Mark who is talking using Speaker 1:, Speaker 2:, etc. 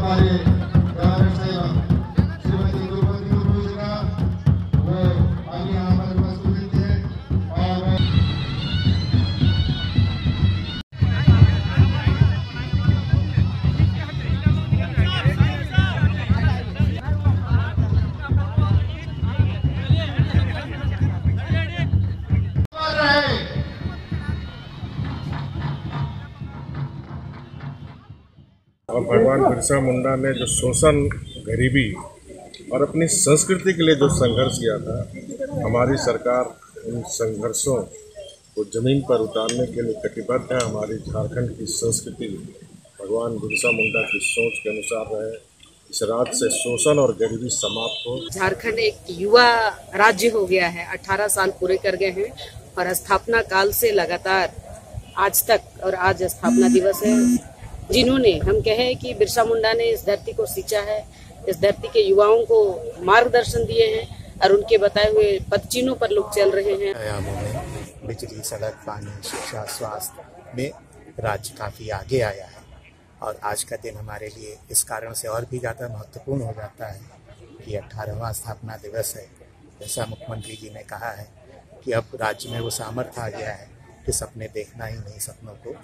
Speaker 1: हमारे ग्रामीण सेवक श्रीमती द्रौपदी मुर्मू जी का वो आगे यहाँ पर उपस्थित थे और
Speaker 2: और भगवान बिरसा मुंडा ने जो शोषण, गरीबी और अपनी संस्कृति के लिए जो संघर्ष किया था, हमारी सरकार उन संघर्षों को जमीन पर उतारने के लिए कटिबद्ध है। हमारी झारखंड की संस्कृति भगवान बिरसा मुंडा की सोच के अनुसार रहे। इस राज्य से शोषण और गरीबी समाप्त हो।
Speaker 3: झारखंड एक युवा राज्य हो गया है, 18 साल पूरे कर गए हैं और स्थापना काल से लगातार आज तक, और आज स्थापना दिवस है, जिन्होंने हम कहे कि बिरसा मुंडा ने इस धरती को सींचा है, इस धरती के युवाओं को मार्गदर्शन दिए हैं और उनके बताए हुए पदचिन्हों पर लोग चल रहे हैं।
Speaker 4: आयामों में बिजली, सड़क, पानी, शिक्षा, स्वास्थ्य में राज्य काफ़ी आगे आया है और आज का दिन हमारे लिए इस कारण से और भी ज़्यादा महत्वपूर्ण हो जाता है कि 18वां स्थापना दिवस है। जैसा मुख्यमंत्री जी ने कहा है कि अब राज्य में वो सामर्थ्य आ गया है कि सपने देखना ही नहीं, सपनों को